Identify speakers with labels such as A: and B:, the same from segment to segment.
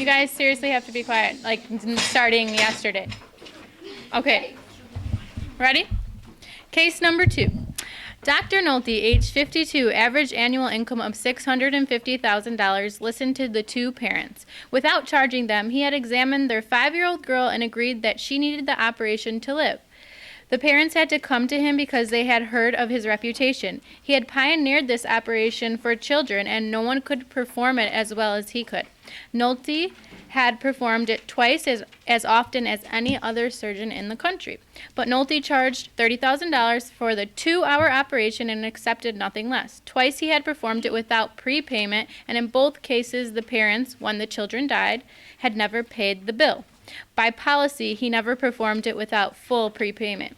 A: guys seriously have to be quiet, like starting yesterday. Okay. Ready? Case number 2. Dr. Nolte, age 52, average annual income of $650,000, listened to the two parents. Without charging them, he had examined their 5-year-old girl and agreed that she needed the operation to live. The parents had to come to him because they had heard of his reputation. He had pioneered this operation for children, and no one could perform it as well as he could. Nolte had performed it twice as often as any other surgeon in the country. But Nolte charged $30,000 for the 2-hour operation and accepted nothing less. Twice he had performed it without prepayment, and in both cases the parents, when the children died, had never paid the bill. By policy, he never performed it without full prepayment.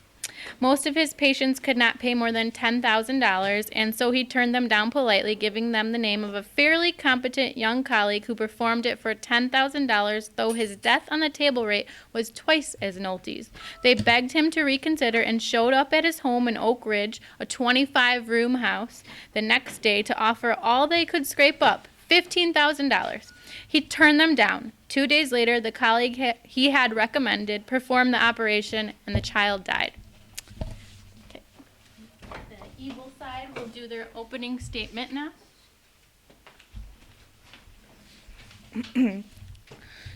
A: Most of his patients could not pay more than $10,000, and so he turned them down politely, giving them the name of a fairly competent young colleague who performed it for $10,000, though his death on the table rate was twice as Nolte's. They begged him to reconsider and showed up at his home in Oak Ridge, a 25-room house, the next day to offer all they could scrape up, $15,000. He turned them down. 2 days later, the colleague he had recommended performed the operation, and the child died. Okay. The evil side will do their opening statement now.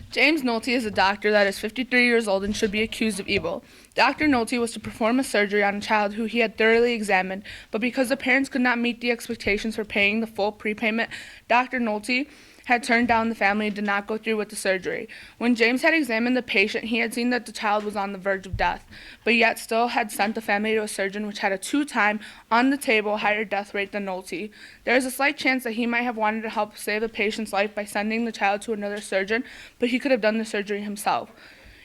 B: James Nolte is a doctor that is 53 years old and should be accused of evil. Dr. Nolte was to perform a surgery on a child who he had thoroughly examined, but because the parents could not meet the expectations for paying the full prepayment, Dr. Nolte had turned down the family and did not go through with the surgery. When James had examined the patient, he had seen that the child was on the verge of death, but yet still had sent the family to a surgeon which had a 2-time on-the-table higher death rate than Nolte. There is a slight chance that he might have wanted to help save the patient's life by sending the child to another surgeon, but he could have done the surgery himself.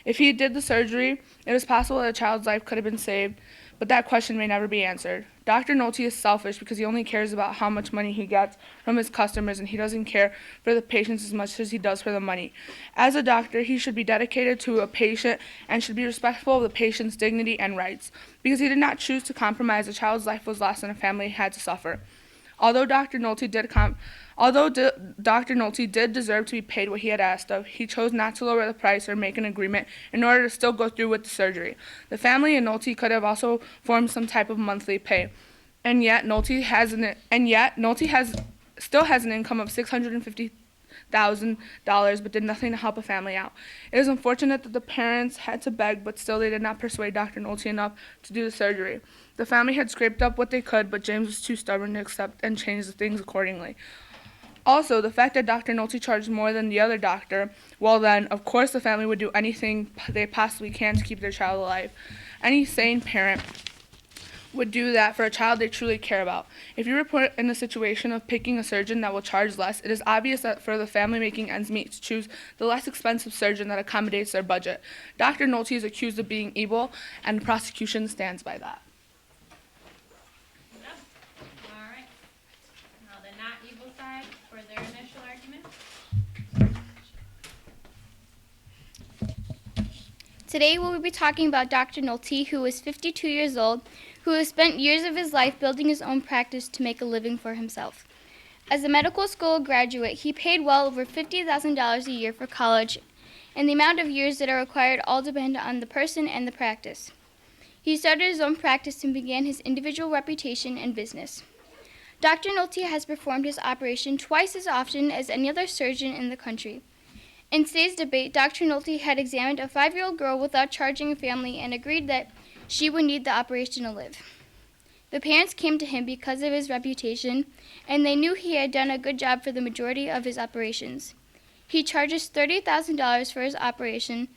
B: If he did the surgery, it is possible that a child's life could have been saved, but that question may never be answered. Dr. Nolte is selfish because he only cares about how much money he gets from his customers, and he doesn't care for the patients as much as he does for the money. As a doctor, he should be dedicated to a patient and should be respectful of the patient's dignity and rights. Because he did not choose to compromise, a child's life was lost and a family had to suffer. Although Dr. Nolte did deserve to be paid what he had asked of, he chose not to lower the price or make an agreement in order to still go through with the surgery. The family and Nolte could have also formed some type of monthly pay, and yet Nolte still has an income of $650,000, but did nothing to help a family out. It is unfortunate that the parents had to beg, but still they did not persuade Dr. Nolte enough to do the surgery. The family had scraped up what they could, but James was too stubborn to accept and change the things accordingly. Also, the fact that Dr. Nolte charged more than the other doctor, well then, of course the family would do anything they possibly can to keep their child alive. Any sane parent would do that for a child they truly care about. If you were put in the situation of picking a surgeon that will charge less, it is obvious that for the family making ends meet to choose the less expensive surgeon that accommodates their budget. Dr. Nolte is accused of being evil, and the prosecution stands by that.
A: All right. Now the not evil side for their initial argument.
C: Today we will be talking about Dr. Nolte, who is 52 years old, who has spent years of his life building his own practice to make a living for himself. As a medical school graduate, he paid well over $50,000 a year for college, and the amount of years that are required all depend on the person and the practice. He started his own practice and began his individual reputation and business. Dr. Nolte has performed his operation twice as often as any other surgeon in the country. In today's debate, Dr. Nolte had examined a 5-year-old girl without charging a family and agreed that she would need the operation to live. The parents came to him because of his reputation, and they knew he had done a good job for the majority of his operations. He charges $30,000 for his operation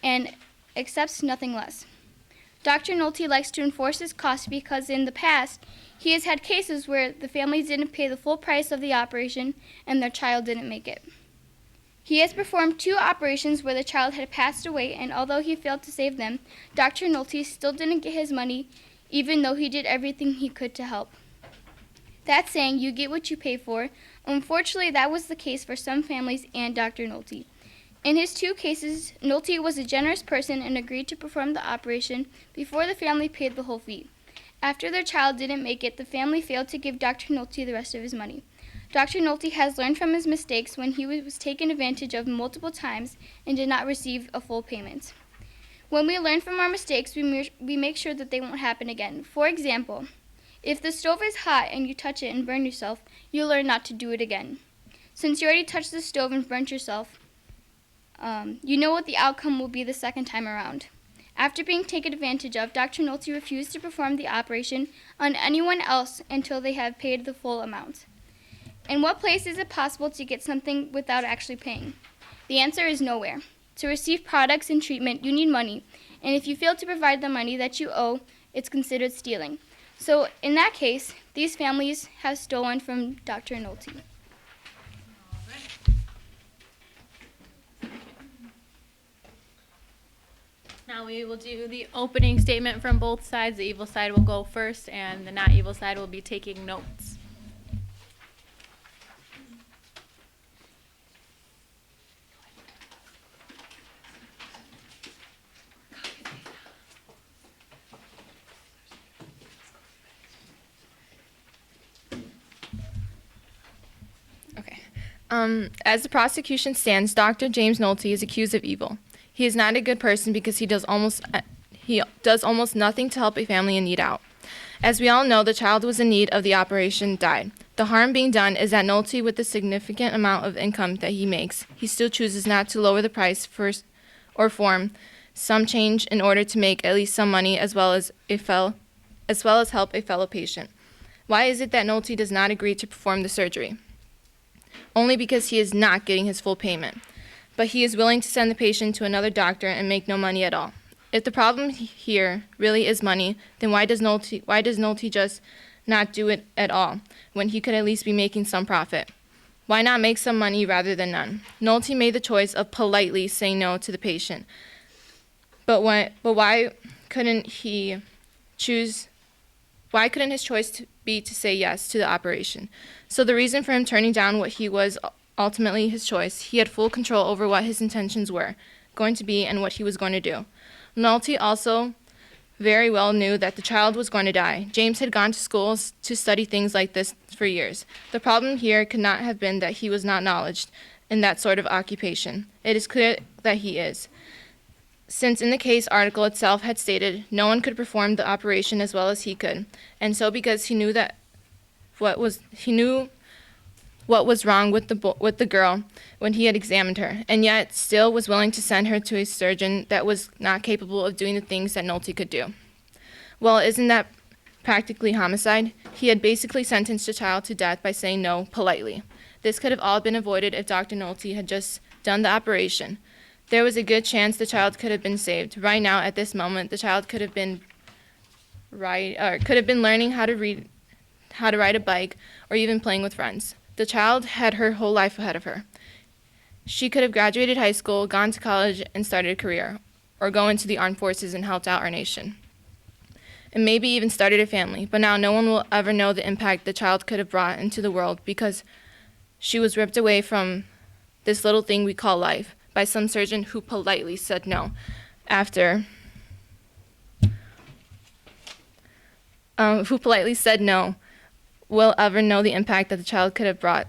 C: and accepts nothing less. Dr. Nolte likes to enforce his costs because in the past, he has had cases where the families didn't pay the full price of the operation and their child didn't make it. He has performed 2 operations where the child had passed away, and although he failed to save them, Dr. Nolte still didn't get his money, even though he did everything he could to help. That saying, you get what you pay for. Unfortunately, that was the case for some families and Dr. Nolte. In his 2 cases, Nolte was a generous person and agreed to perform the operation before the family paid the whole fee. After their child didn't make it, the family failed to give Dr. Nolte the rest of his money. Dr. Nolte has learned from his mistakes when he was taken advantage of multiple times and did not receive a full payment. When we learn from our mistakes, we make sure that they won't happen again. For example, if the stove is hot and you touch it and burn yourself, you'll learn not to do it again. Since you already touched the stove and burnt yourself, you know what the outcome will be the second time around. After being taken advantage of, Dr. Nolte refused to perform the operation on anyone else until they have paid the full amount. In what place is it possible to get something without actually paying? The answer is nowhere. To receive products and treatment, you need money, and if you fail to provide the money that you owe, it's considered stealing. So in that case, these families have stolen from Dr. Nolte.
A: Now we will do the opening statement from both sides. The evil side will go first, and the not evil side will be taking notes.
D: Okay. As the prosecution stands, Dr. James Nolte is accused of evil. He is not a good person because he does almost nothing to help a family in need out. As we all know, the child who was in need of the operation died. The harm being done is that Nolte, with the significant amount of income that he makes, he still chooses not to lower the price or form some change in order to make at least some money as well as help a fellow patient. Why is it that Nolte does not agree to perform the surgery? Only because he is not getting his full payment. But he is willing to send the patient to another doctor and make no money at all. If the problem here really is money, then why does Nolte just not do it at all, when he could at least be making some profit? Why not make some money rather than none? Nolte made the choice of politely saying no to the patient. But why couldn't his choice be to say yes to the operation? So the reason for him turning down what he was ultimately his choice, he had full control over what his intentions were going to be and what he was going to do. Nolte also very well knew that the child was going to die. James had gone to schools to study things like this for years. The problem here could not have been that he was not knowledgeable in that sort of occupation. It is clear that he is, since in the case article itself had stated no one could perform the operation as well as he could, and so because he knew what was wrong with the girl when he had examined her, and yet still was willing to send her to a surgeon that was not capable of doing the things that Nolte could do. Well, isn't that practically homicide? He had basically sentenced the child to death by saying no politely. This could have all been avoided if Dr. Nolte had just done the operation. There was a good chance the child could have been saved. Right now, at this moment, the child could have been learning how to ride a bike, or even playing with friends. The child had her whole life ahead of her. She could have graduated high school, gone to college, and started a career, or go into the armed forces and helped out our nation, and maybe even started a family. But now no one will ever know the impact the child could have brought into the world because she was ripped away from this little thing we call life by some surgeon who politely said no will ever know the impact that the child could have brought.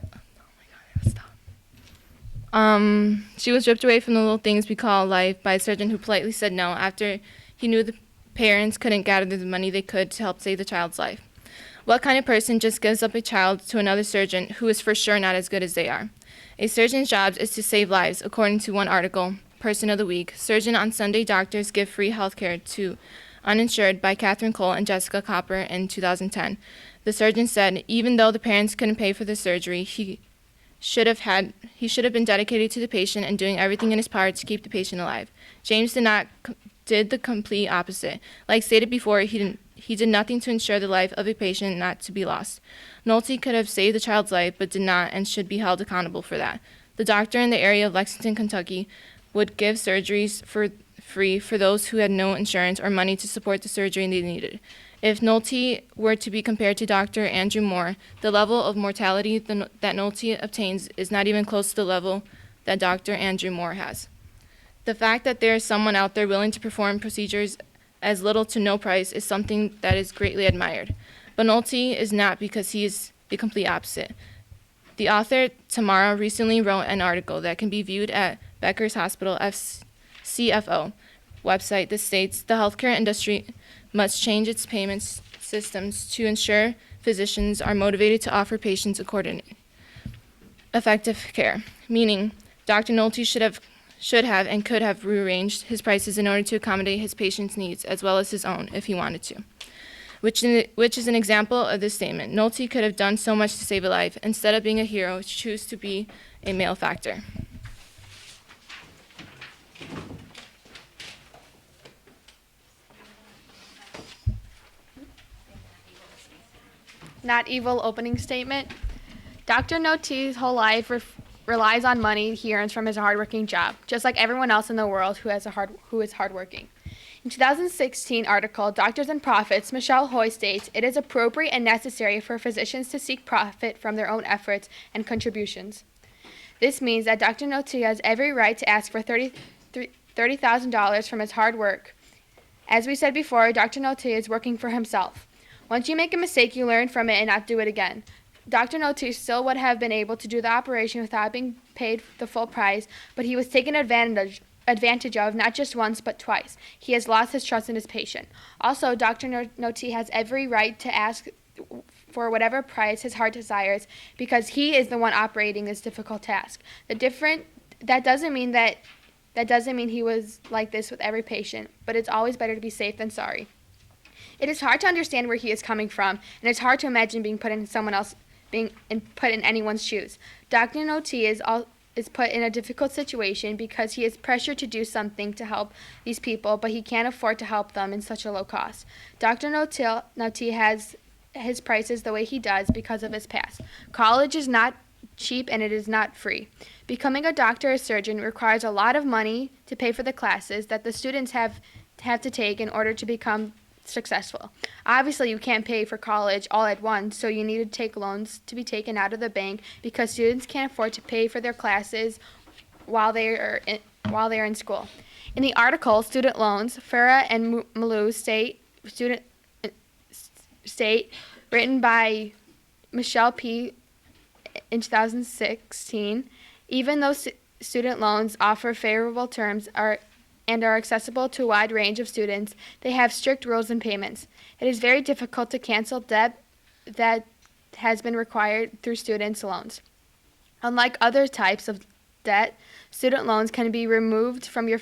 D: She was ripped away from the little things we call life by a surgeon who politely said no after he knew the parents couldn't gather the money they could to help save the child's life. What kind of person just gives up a child to another surgeon who is for sure not as good as they are? A surgeon's job is to save lives, according to one article, Person of the Week. Surgeon on Sunday doctors give free health care to uninsured by Catherine Cole and Jessica Copper in 2010. The surgeon said even though the parents couldn't pay for the surgery, he should have been dedicated to the patient and doing everything in his power to keep the patient alive. James did the complete opposite. Like stated before, he did nothing to ensure the life of a patient not to be lost. Nolte could have saved the child's life, but did not and should be held accountable for that. The doctor in the area of Lexington, Kentucky, would give surgeries for free for those who had no insurance or money to support the surgery they needed. If Nolte were to be compared to Dr. Andrew Moore, the level of mortality that Nolte obtains is not even close to the level that Dr. Andrew Moore has. The fact that there is someone out there willing to perform procedures as little to no price is something that is greatly admired. But Nolte is not, because he is the complete opposite. The author, Tamara, recently wrote an article that can be viewed at Becker's Hospital CFO website that states the healthcare industry must change its payments systems to ensure physicians are motivated to offer patients effective care, meaning Dr. Nolte should have and could have rearranged his prices in order to accommodate his patients' needs as well as his own if he wanted to. Which is an example of this statement. Nolte could have done so much to save a life. Instead of being a hero, choose to be a male factor.
E: Not evil opening statement. Dr. Nolte's whole life relies on money he earns from his hardworking job, just like everyone else in the world who is hardworking. In 2016 article, Doctors and Profits, Michelle Hoy states, "It is appropriate and necessary for physicians to seek profit from their own efforts and contributions." This means that Dr. Nolte has every right to ask for $30,000 from his hard work. As we said before, Dr. Nolte is working for himself. Once you make a mistake, you learn from it and not do it again. Dr. Nolte still would have been able to do the operation without being paid the full price, but he was taken advantage of not just once but twice. He has lost his trust in his patient. Also, Dr. Nolte has every right to ask for whatever price his heart desires because he is the one operating this difficult task. That doesn't mean he was like this with every patient, but it's always better to be safe than sorry. It is hard to understand where he is coming from, and it's hard to imagine being put in anyone's shoes. Dr. Nolte is put in a difficult situation because he is pressured to do something to help these people, but he can't afford to help them in such a low cost. Dr. Nolte has his prices the way he does because of his past. College is not cheap and it is not free. Becoming a doctor or surgeon requires a lot of money to pay for the classes that the students have to take in order to become successful. Obviously, you can't pay for college all at once, so you need to take loans to be taken out of the bank because students can't afford to pay for their classes while they are in school. In the article, Student Loans, Farah and Malou state, written by Michelle P. in 2016, even though student loans offer favorable terms and are accessible to a wide range of students, they have strict rules and payments. It is very difficult to cancel debt that has been required through students' loans. Unlike other types of debt, student loans can be removed from your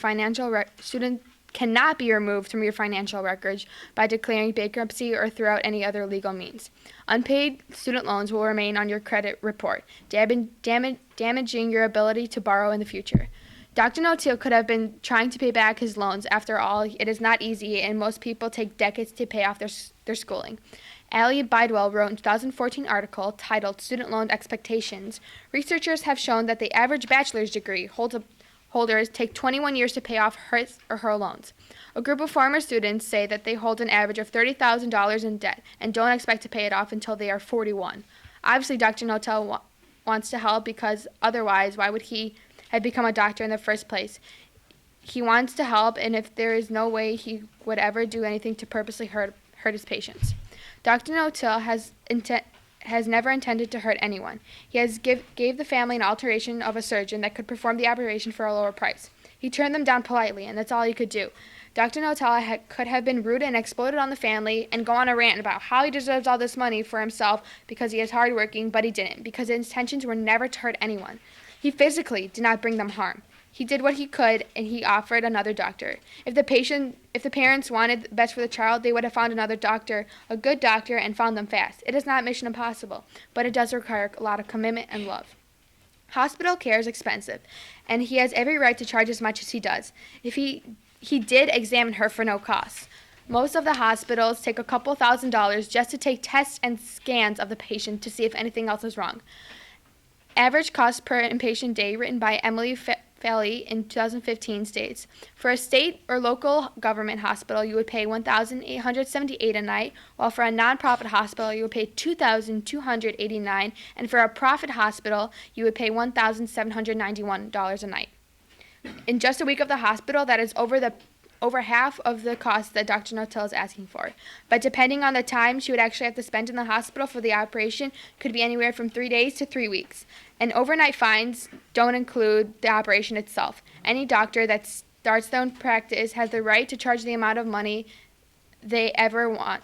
E: cannot be removed from your financial records by declaring bankruptcy or throughout any other legal means. Unpaid student loans will remain on your credit report, damaging your ability to borrow in the future. Dr. Nolte could have been trying to pay back his loans. After all, it is not easy, and most people take decades to pay off their schooling. Allie Bidwell wrote in a 2014 article titled Student Loan Expectations, researchers have shown that the average bachelor's degree holders take 21 years to pay off his or her loans. A group of former students say that they hold an average of $30,000 in debt and don't expect to pay it off until they are 41. Obviously, Dr. Nolte wants to help because otherwise, why would he had become a doctor in the first place? He wants to help, and if there is no way he would ever do anything to purposely hurt his patients. Dr. Nolte has never intended to hurt anyone. He has gave the family an alteration of a surgeon that could perform the operation for a lower price. He turned them down politely, and that's all he could do. Dr. Nolte could have been rude and exploded on the family and go on a rant about how he deserves all this money for himself because he is hardworking, but he didn't, because his intentions were never to hurt anyone. He physically did not bring them harm. He did what he could, and he offered another doctor. If the parents wanted the best for the child, they would have found another doctor, a good doctor, and found them fast. It is not mission impossible, but it does require a lot of commitment and love. Hospital care is expensive, and he has every right to charge as much as he does. If he did examine her for no cost. Most of the hospitals take a couple $1,000s just to take tests and scans of the patient to see if anything else is wrong. Average cost per inpatient day, written by Emily Falley in 2015, states, for a state or local government hospital, you would pay $1,878 a night, while for a nonprofit hospital, you would pay $2,289, and for a profit hospital, you would pay $1,791 a night. In just a week of the hospital, that is over over half of the cost that Dr. Notel is asking for. But depending on the time she would actually have to spend in the hospital for the operation, could be anywhere from 3 days to 3 weeks. And overnight fines don't include the operation itself. Any doctor that starts their own practice has the right to charge the amount of money they ever want.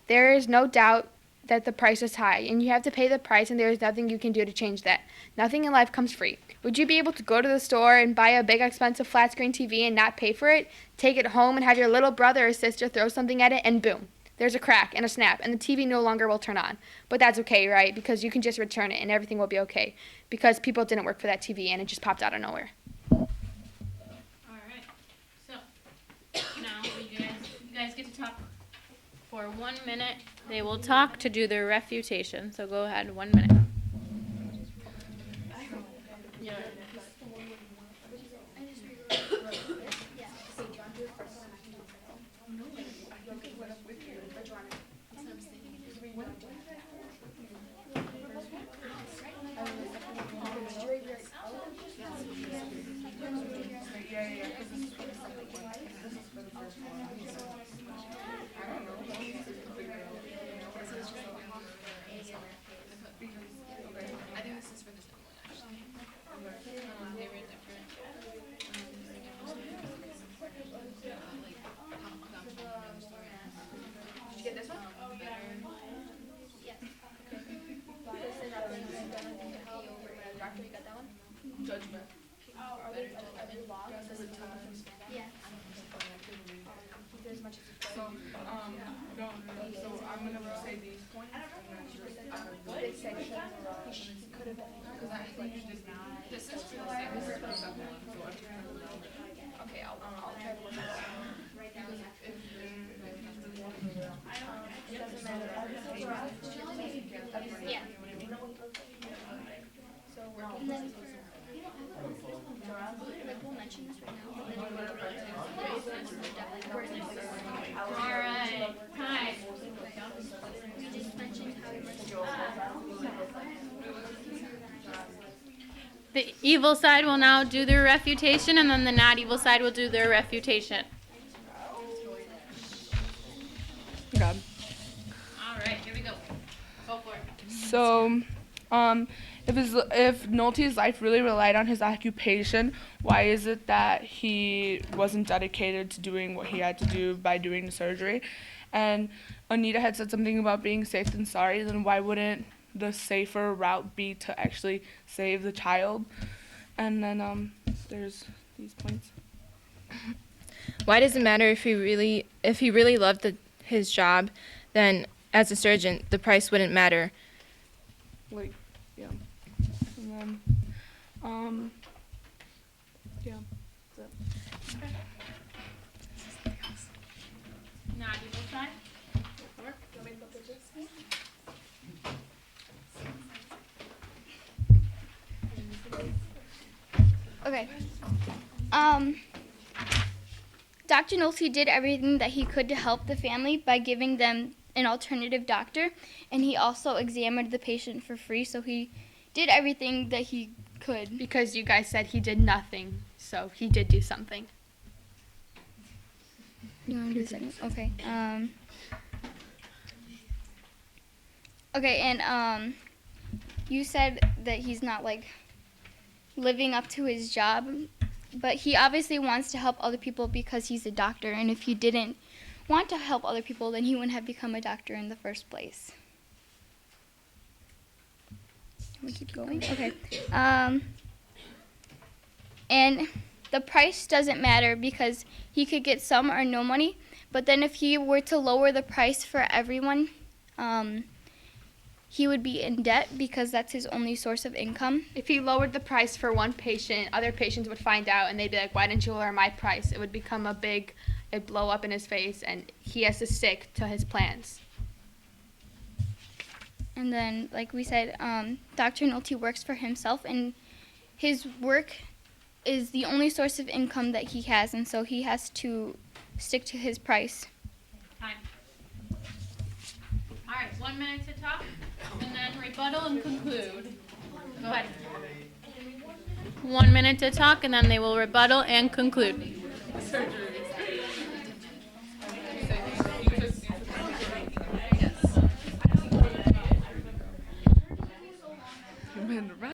E: There is no doubt that the price is high, and you have to pay the price, and there is nothing you can do to change that. Nothing in life comes free. Would you be able to go to the store and buy a big expensive flat screen TV and not pay for it, take it home and have your little brother or sister throw something at it, and boom, there's a crack and a snap, and the TV no longer will turn on? But that's okay, right? Because you can just return it and everything will be okay, because people didn't work for that TV and it just popped out of nowhere.
A: All right. So now you guys get to talk for 1 minute. They will talk to do their refutation. So go ahead, 1 minute.
B: Judgment. So, so I'm gonna say these points. This is for the same. This is for the same. Okay, I'll try to work it out.
C: Yeah. And then like we'll mention this right now.
A: All right. Hi.
C: We just mentioned how much.
A: The evil side will now do their refutation, and then the not evil side will do their refutation.
B: Okay.
A: All right, here we go. Go for it.
B: So, if Nolte's life really relied on his occupation, why is it that he wasn't dedicated to doing what he had to do by doing the surgery? And Anita had said something about being safe than sorry. Then why wouldn't the safer route be to actually save the child? And then there's these points.
D: Why does it matter if he really loved his job? Then as a surgeon, the price wouldn't matter.
B: Like, yeah. And then, yeah. That's it.
A: Not evil side.
C: Okay. Dr. Nolte did everything that he could to help the family by giving them an alternative doctor, and he also examined the patient for free, so he did everything that he could.
E: Because you guys said he did nothing, so he did do something.
C: You want to do the second? Okay. Okay, and you said that he's not like living up to his job, but he obviously wants to help other people because he's a doctor, and if he didn't want to help other people, then he wouldn't have become a doctor in the first place. We keep going. Okay. And the price doesn't matter because he could get some or no money, but then if he were to lower the price for everyone, he would be in debt because that's his only source of income.
E: If he lowered the price for one patient, other patients would find out and they'd be like, why didn't you lower my price? It would become it'd blow up in his face, and he has to stick to his plans.
C: And then, like we said, Dr. Nolte works for himself, and his work is the only source of income that he has, and so he has to stick to his price.
A: Time. All right, 1 minute to talk, and then rebuttal and conclude. Go ahead. 1 minute to talk, and then they will rebuttal and conclude.
B: And